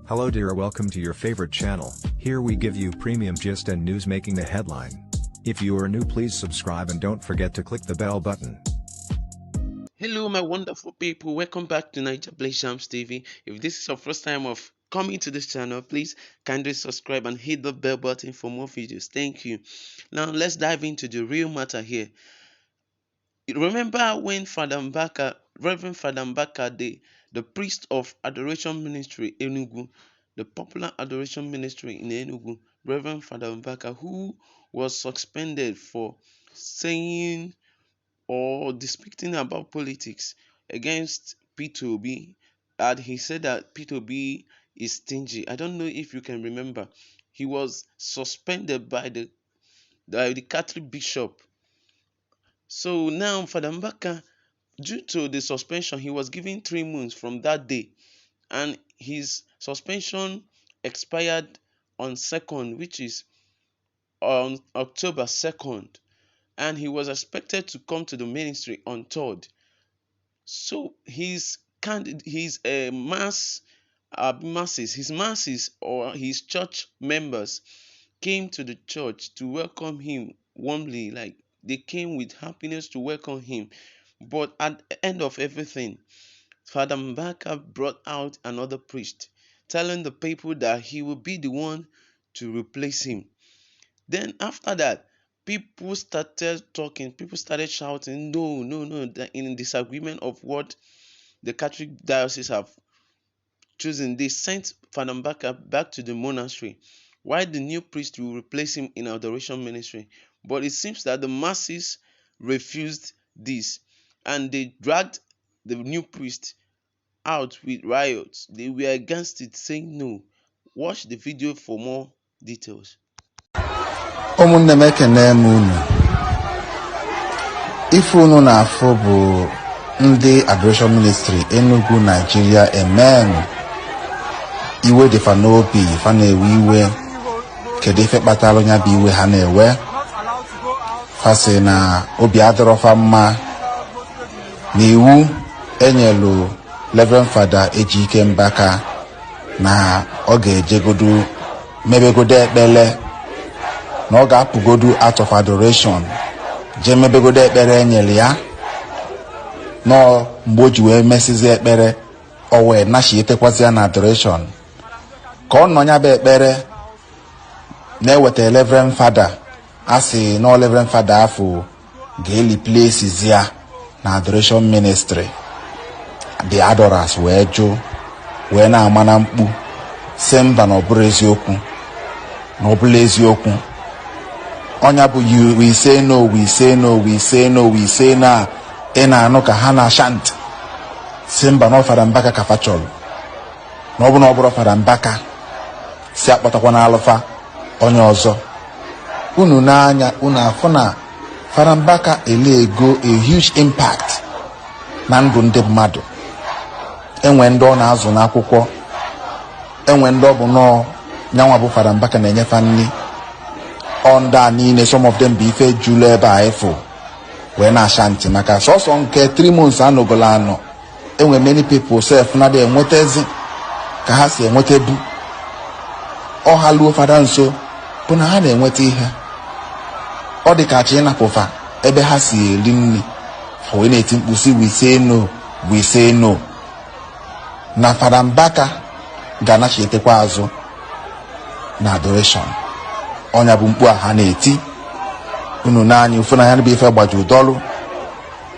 Hello dear, welcome to your favorite channel. Here we give you premium gist and news making the headline. If you are new, please subscribe and don't forget to click the bell button. Hello my wonderful people, welcome back to Niger Blaze Shams TV. If this is your first time of coming to this channel, please kindly subscribe and hit the bell button for more videos. Thank you. Now let's dive into the real matter here. Remember when Father Mbaka, Revd Father Mbaka, the Priest of Adoration Ministry, Enugu, the popular adoration ministry in Enugu, Revd Father Mbaka, who was suspended for saying or disputing about politics against Peter Obi, and he said that Peter Obi is stingy. I don't know if you can remember. He was suspended by the Catholic bishop. So now Father Mbaka, due to the suspension, he was given 3 months from that day, and his suspension expired on 2nd, which is on October 2nd, and he was expected to come to the ministry on 3rd. So his masses or his church members came to the church to welcome him warmly, like they came with happiness to welcome him. But at the end of everything, Father Mbaka brought out another priest, telling the people that he will be the one to replace him. Then after that, people started talking, people started shouting, no, in disagreement of what the Catholic diocese have chosen. They sent Father Mbaka back to the monastery, while the new priest will replace him in adoration ministry. But it seems that the masses refused this, and they dragged the new priest out with riots. They were against it, saying no. Watch the video for more details. Ụmụnne m ekene m unu. Ife unu na-afụ bụ ndị Adoration Ministry Enugu, Nigeria. Amen. Iwe dị fa n'obi, fa na-ewe iwe. Kedu ife kpatara nya bụ iwe ha na-ewe? Fa sị na obi adọrọ fa mma na iwu enyelu Revd Father Ejike Mbaka na ọ ga-ejegodu mebegodo ekpele, na ọ ga-apụgodu out of adoration jee mebegodo ekpere enyere ya. Nọ mgbe o ji wee mesizi ekpere, o wee nachietekwazi ya na adoration ka ọ nọ nya bụ ekpere na-eweta Revd Father. Asị na Revd Father afọ ga-eli places ya na adoration ministry. The adorers wee jụ wee na-ama na mkpu sị mba na ọ bụrụ eziokwu, na ọ bụla eziokwu. Onya bụ we say no, we say no, we say no, we say na ị na-anụ ka ha na-ashant sị mba na Father Mbaka ka fa chọrọ, na ọ bụ na ọ bụrụ Father Mbaka si akpọtakwa na alụfa onye ọzọ. Unu n'anya unu afụ na Father Mbaka ego a huge impact na ndụ ndị mmadụ. Enwe ndị ọ na-azụ n'akwụkwọ, enwe ndị ọ bụ nọọ nyanwa bụ Father Mbaka na-enyefa nri. Onda niile, some of them bụ ife julu ebe a efu wee na-ashanti maka sọsọ nke 3 months anọgola anọ. Enwe many people self na dị enwetezi ka ha si enwetebu. Ọ ha luo Fada nso bụ na ha na-enweta ihe. Ọ dị ka chi ịnapụfa ebe ha si eri nri, wee na-eti mkpu si we say no, we say no. Na Father Mbaka ga-anachitekwa azụ na adoration. Onya bụ mkpu a ha na-eti. Unu n'anya ụfụ na ya bụ ife gbaju dọlụ.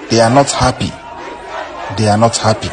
They are not happy. They are not happy.